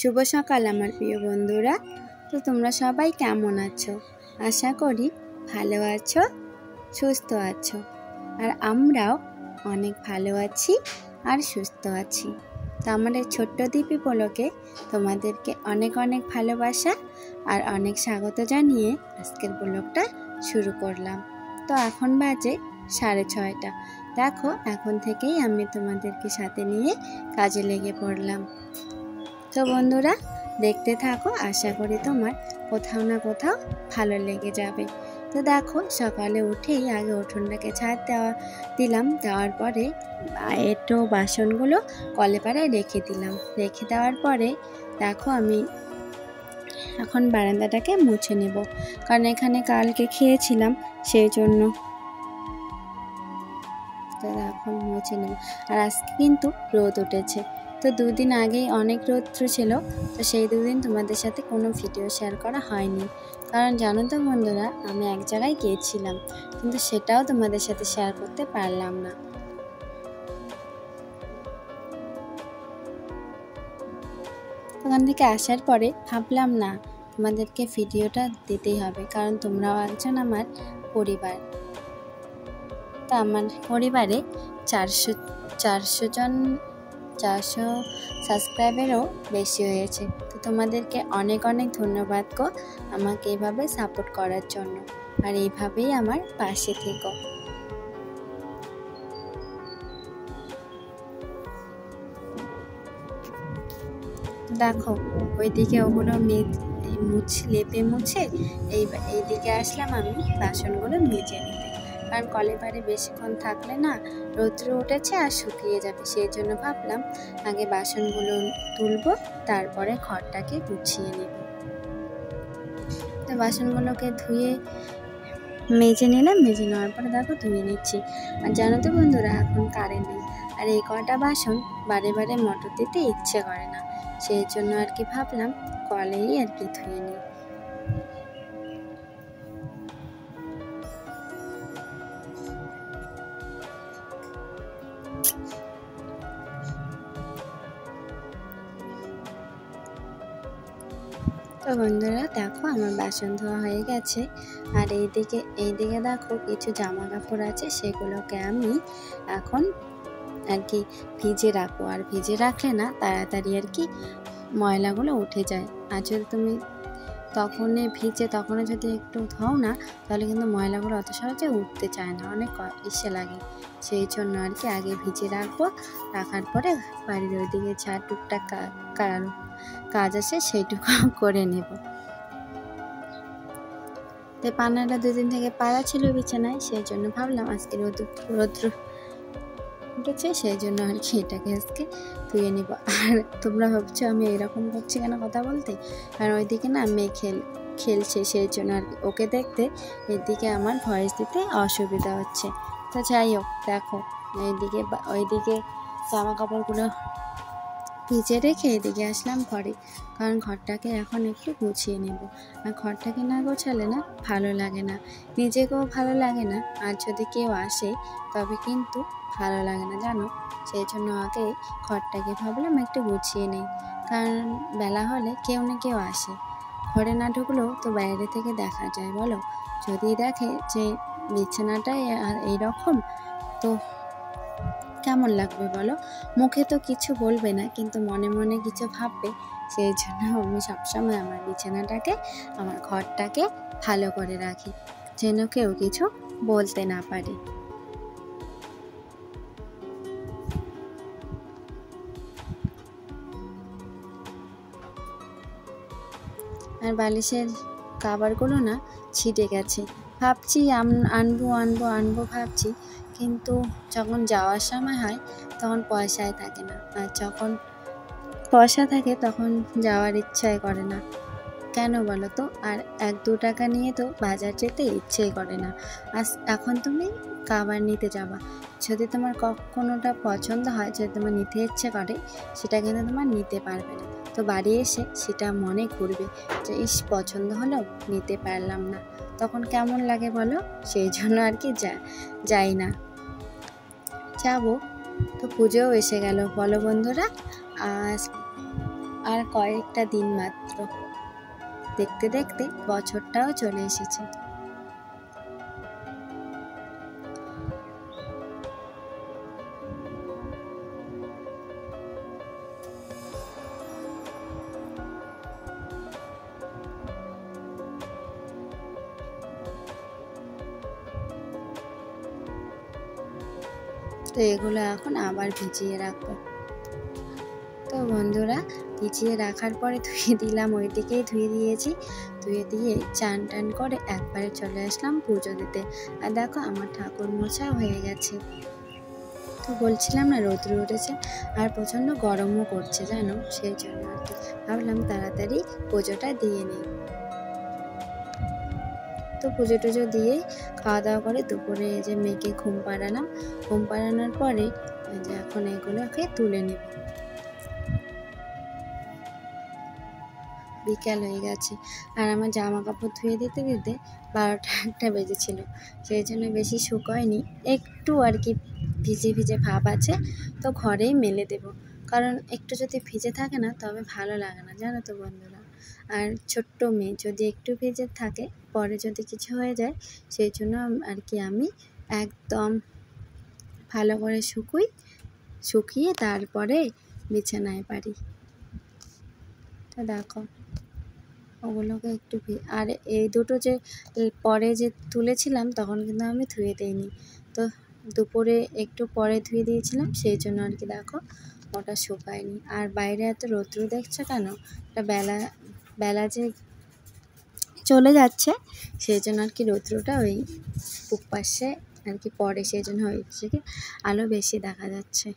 শুভ সকাল আমার প্রিয় বন্ধুরা। তো তোমরা সবাই কেমন আছো? আশা করি ভালো আছো, সুস্থ আছো। আর আমরাও অনেক ভালো আছি আর সুস্থ আছি। তো আমাদের ছোট্ট দীপি ব্লগে তোমাদেরকে অনেক অনেক ভালোবাসা আর অনেক স্বাগত জানিয়ে আজকের ব্লগটা শুরু করলাম। তো এখন বাজে 6:30। দেখো এখন থেকেই আমি তোমাদেরকে সাথে নিয়ে কাজে লেগে পড়লাম। তো বন্ধুরা দেখতে থাকো, আশা করি তোমার কোথাও না কোথাও ভালো লেগে যাবে। তো দেখো সকালে উঠেই আগে উঠোনটাকে ছাদ দেওয়ার পরে একটু বাসনগুলো কলে পাড়ায় রেখে দিলাম। রেখে দেওয়ার পরে দেখো আমি এখন বারান্দাটাকে মুছে নেব, কারণ এখানে কালকে খেয়েছিলাম সেই জন্য। তো এখন মুছে নেব। আর আজকে কিন্তু রোদ উঠেছে। তো দুদিন আগেই অনেক রৌদ্র ছিল, তো সেই দুদিন তোমাদের সাথে কোনো ভিডিও শেয়ার করা হয়নি, কারণ জানো তো বন্ধুরা আমি এক জায়গায় গিয়েছিলাম, কিন্তু সেটাও তোমাদের সাথে শেয়ার করতে পারলাম না। ওখান থেকে আসার পরে ভাবলাম না তোমাদেরকে ভিডিওটা দিতেই হবে, কারণ তোমরাও একজন আমার পরিবার। তো আমার পরিবারে 400 সাবস্ক্রাইবারও বেশি হয়েছে। তো তোমাদেরকে অনেক অনেক ধন্যবাদ গো আমাকে এইভাবে সাপোর্ট করার জন্য, আর এইভাবেই আমার পাশে থেকো। দেখো ওইদিকে ওগুলো লেপে মুছে এইদিকে আসলাম আমি বাসনগুলো মেজে নিতে, কারণ কলে পাড়ে বেশিক্ষণ থাকলে না রৌদ্র উঠেছে আর শুকিয়ে যাবে, সেই জন্য ভাবলাম আগে বাসনগুলো তুলবো, তারপরে ঘরটাকে গুছিয়ে নেব। তো বাসনগুলোকে ধুয়ে মেজে নিলাম, মেজে নেওয়ার পরে দেখো ধুয়ে নিচ্ছি। আর জানো তো বন্ধুরা এখন কারেন্ট নেই, আর এই কটা বাসন বারে বারে মোটর দিতে ইচ্ছে করে না, সেই জন্য আর কি ভাবলাম কলেই আর কি ধুয়ে নিই। তো বন্ধুরা দেখো আমার বাসন ধোয়া হয়ে গেছে, আর এইদিকে দেখো কিছু জামা কাপড় আছে, সেগুলোকে আমি এখন আর কি ভিজে রাখবো। আর ভিজে রাখলে না তাড়াতাড়ি আর কি ময়লাগুলো উঠে যায়। আর যদি তুমি তখনও যদি একটু ধোও না, তাহলে কিন্তু ময়লাগুলো অত সহজে উঠতে চায় না, অনেক ইসে লাগে। সেই জন্য আর কি আগে ভিজে রাখবো, রাখার পরে বাড়ির ওইদিকে যা টুকটাক কাজ আছে সেইটুকু করে নেব। তো পানাটা দুদিন থেকে পাড়া ছিল বিছানায়, সেই জন্য ভাবলাম আজকে রৌদ্র উঠেছে, সেই জন্য আর কি এটাকে আজকে ধুয়ে নিব। আর তোমরা ভাবছো আমি এরকম করছি কেন কথা বলতে, আর ওইদিকে না মেয়ে খেলছে, সেই জন্য আর কি ওকে দেখতে এদিকে আমার ভয়েস দিতে অসুবিধা হচ্ছে। তো যাই হোক দেখো ওইদিকে জামা কাপড়গুলো ভিজে রেখে এদিকে আসলাম ঘরে, কারণ ঘরটাকে এখন একটু গুছিয়ে নেব। আর ঘরটাকে না গোছালে না ভালো লাগে না, নিজেকেও ভালো লাগে না, আর যদি কেউ আসে তবে কিন্তু ভালো লাগে না জানো। সেই জন্য আগে ঘরটাকে ভাবলাম একটু গুছিয়ে নেই, কারণ বেলা হলে কেউ না কেউ আসে, ঘরে না ঢুকলেও তো বাইরে থেকে দেখা যায় বলো। যদি দেখে যে বিছানাটা এইরকম, তো কেমন লাগবে বলো? মুখে তো কিছু বলবে না, কিন্তু মনে মনে কিছু ভাববে। সেই জন্য আমি সবসময় আমার বিছানাটাকে, আমার ঘরটাকে ভালো করে রাখি, যেন কেউ কিছু বলতে না পারে। আর বালিশের কাভারগুলো না ছিটে গেছে, ভাবছি আনবো ভাবছি, কিন্তু যখন যাওয়ার সময় হয় তখন পয়সাই থাকে না, আর যখন পয়সা থাকে তখন যাওয়ার ইচ্ছাই করে না, কেন বলো তো? আর 1-2 টাকা নিয়ে তো বাজার যেতে ইচ্ছেই করে না। এখন তুমি কাভার নিতে যাবা, যদি তোমার কোনোটা পছন্দ হয়, যদি তোমার নিতে ইচ্ছে করে, সেটা কিন্তু তোমার নিতে পারবে না। তো বাড়ি এসে সেটা মনে ঘুরবে যে ইস পছন্দ হলো, নিতে পারলাম না, তখন কেমন লাগে বলো? সেই জন্য আর কি যাই না। যাবো। তো পুজোও এসে গেল বলো বন্ধুরা। আজ আর কয়েকটা দিন মাত্র, দেখতে দেখতে বছরটাও চলে এসেছে। তো এগুলো এখন আবার ভিজিয়ে রাখবো। তো বন্ধুরা, ভিজিয়ে রাখার পরে ধুয়ে দিলাম, ওই দিকেই ধুয়ে দিয়েছি। ধুয়ে দিয়ে চান টান করে একবারে চলে আসলাম পুজো দিতে। আর দেখো আমার ঠাকুর মোছা হয়ে গেছে। তো বলছিলাম না রৌদ্র উঠেছে আর প্রচণ্ড গরমও করছে জানো, সেই জন্য আর কি ভাবলাম তাড়াতাড়ি পুজোটা দিয়ে নিই। তো পুজো টুজো দিয়ে খাওয়া দাওয়া করে দুপুরে যে মেয়েকে ঘুম পাড়ালাম, ঘুম পাড়ানোর পরে যে এখন এগুলোকে তুলে নেব। বিকাল হয়ে গেছে আর আমার জামা কাপড় ধুয়ে দিতে দিতে 12টা 1টা বেজেছিল, সেই জন্য বেশি শুকোয়নি, একটু আর কি ভিজে ভিজে ভাব আছে। তো ঘরেই মেলে দেব, কারণ একটু যদি ভিজে থাকে না তবে ভালো লাগে না জানো তো বন্ধুরা। আর ছোট্ট মেয়ে যদি একটু ভিজে থাকে পরে যদি কিছু হয়ে যায়, সেই জন্য আর কি আমি একদম ভালো করে শুকিয়ে তারপরে বিছানায় পারি। তো দেখো ওগুলোকে একটু আর এই দুটো যে পরে যে তুলেছিলাম তখন কিন্তু আমি ধুয়ে দিইনি, তো দুপুরে একটু পরে ধুয়ে দিয়েছিলাম, সেই জন্য আর কি দেখো ওটা শুকায়নি। আর বাইরে এত রৌদ্র দেখছো কেন, এটা বেলা যে চলে যাচ্ছে সেই জন্য আর কি রৌদ্রটা ওই পূব পাশে আর কি পড়ে, সেই জন্য হয়েছে কি আলো বেশি দেখা যাচ্ছে।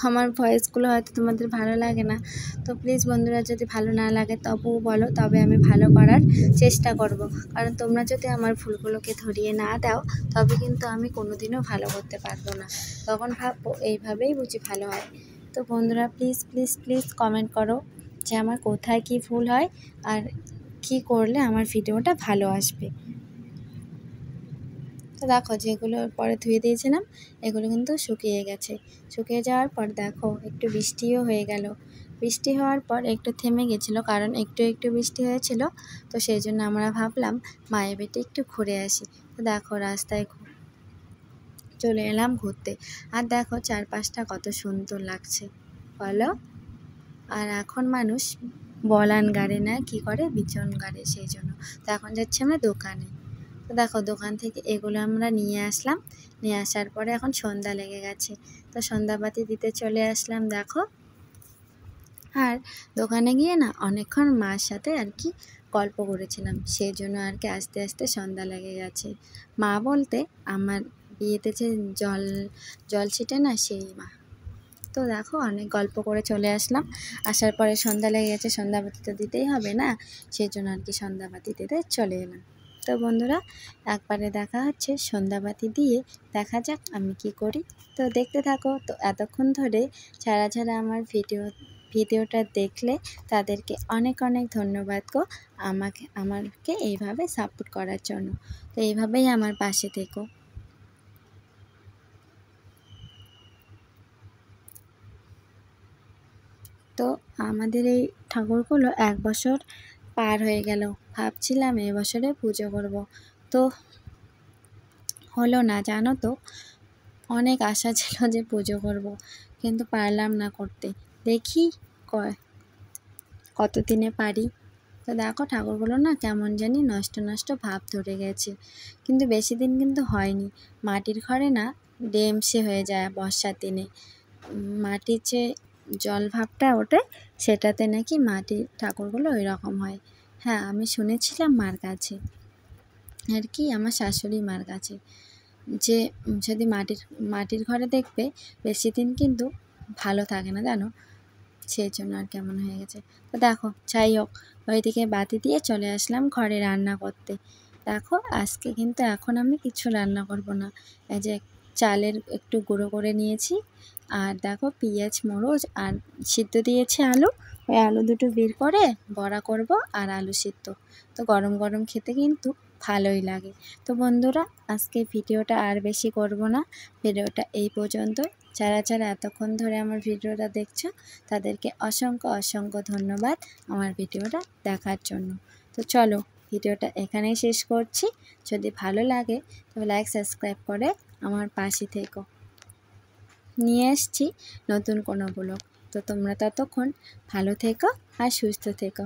আমার ভয়েসগুলো হয়তো তোমাদের ভালো লাগে না, তো প্লিজ বন্ধুরা যদি ভালো না লাগে তবুও বলো, তবে আমি ভালো করার চেষ্টা করব। কারণ তোমরা যদি আমার ভুলগুলোকে ধরিয়ে না দাও তবে কিন্তু আমি কোনোদিনও ভালো করতে পারবো না, তখন ভাববো এইভাবেই বুঝি ভালো হয়। তো বন্ধুরা প্লিজ প্লিজ প্লিজ কমেন্ট করো যে আমার কোথায় কি ভুল হয় আর কি করলে আমার ভিডিওটা ভালো আসবে। তো দেখো যেগুলো পরে ধুয়ে দিয়েছিলাম এগুলো কিন্তু শুকিয়ে গেছে। শুকিয়ে যাওয়ার পর দেখো একটু বৃষ্টিও হয়ে গেল। বৃষ্টি হওয়ার পর একটু থেমে গেছিলো, কারণ একটু একটু বৃষ্টি হয়েছিল, তো সেই জন্য আমরা ভাবলাম মায়ের বাড়িতে একটু ঘুরে আসি। তো দেখো রাস্তায় চলে এলাম ঘুরতে, আর দেখো চারপাশটা কত সুন্দর লাগছে বলো। আর এখন মানুষ বলান গাড়ে না, কি করে বিচন গাড়ে, সেই জন্য তো এখন যাচ্ছি আমরা দোকানে। তো দেখো দোকান থেকে এগুলো আমরা নিয়ে আসলাম, নিয়ে আসার পরে এখন সন্ধ্যা লেগে গেছে, তো সন্ধ্যাবাতি দিতে চলে আসলাম দেখো। আর দোকানে গিয়ে না অনেকক্ষণ মার সাথে আর কি গল্প করেছিলাম, সেই জন্য আর কি আস্তে আস্তে সন্ধ্যা লেগে গেছে। মা বলতে আমার বিয়েতে যে জল ছিটে না সেই মা। তো দেখো অনেক গল্প করে চলে আসলাম, আসার পরে সন্ধ্যা লেগে গেছে, সন্ধ্যাবাতি তো দিতেই হবে না, সেই জন্য আর কি সন্ধ্যাবাতি দিতে চলে এলাম। তো বন্ধুরা একবারে দেখা হচ্ছে সন্ধ্যাবাতি দিয়ে, দেখা যাক আমি কি করি। তো দেখতে থাকো। তো এতক্ষণ ধরে যারা আমার ভিডিওটা দেখলে তাদেরকে অনেক অনেক ধন্যবাদ গো, আমাকে এইভাবে সাপোর্ট করার জন্য। তো এইভাবেই আমার পাশে থেকো। তো আমাদের এই ঠাকুরগুলো 1 বছর পার হয়ে গেল, ভাবছিলাম এবছরে পুজো করব, তো হলো না জানো তো। অনেক আশা ছিল যে পুজো করব, কিন্তু পারলাম না করতে, দেখি কতদিনে পারি। তো দেখো ঠাকুরগুলো না কেমন জানি নষ্ট নষ্ট ভাব ধরে গেছে, কিন্তু বেশি দিন কিন্তু হয়নি। মাটির ঘরে না ডেমসে হয়ে যায় বর্ষার দিনে, মাটির যে জল ভাবটা ওঠে সেটাতে নাকি মাটির ঠাকুরগুলো ওই রকম হয়। হ্যাঁ আমি শুনেছিলাম মার কাছে আর কি, আমার শাশুড়ি মার কাছে, যে যদি মাটির ঘরে দেখবে বেশি দিন কিন্তু ভালো থাকে না জানো, সেই জন্য আর কেমন হয়ে গেছে। তো দেখো যাই হোক, ওইদিকে বাতি দিয়ে চলে আসলাম ঘরে রান্না করতে। দেখো আজকে কিন্তু এখন আমি কিছু রান্না করব না, এই যে চালের একটু গুঁড়ো করে নিয়েছি, আর দেখো পেঁয়াজ মরচ আর সিদ্ধ দিয়েছি আলু, ওই আলু দুটো বের করে বড়া করব আর আলু সিদ্ধ। তো গরম গরম খেতে কিন্তু ভালোই লাগে। তো বন্ধুরা, আজকে ভিডিওটা আর বেশি করব না, ভিডিওটা এই পর্যন্ত। যারা এতক্ষণ ধরে আমার ভিডিওটা দেখছো তাদেরকে অসংখ্য ধন্যবাদ আমার ভিডিওটা দেখার জন্য। তো চলো ভিডিওটা এখানেই শেষ করছি। যদি ভালো লাগে তবে লাইক সাবস্ক্রাইব করে আমার পাশে থেকো। নিয়ে এসছি নতুন কোনো ব্লগ। তো তোমরা ততক্ষণ ভালো থেকো আর সুস্থ থেকো।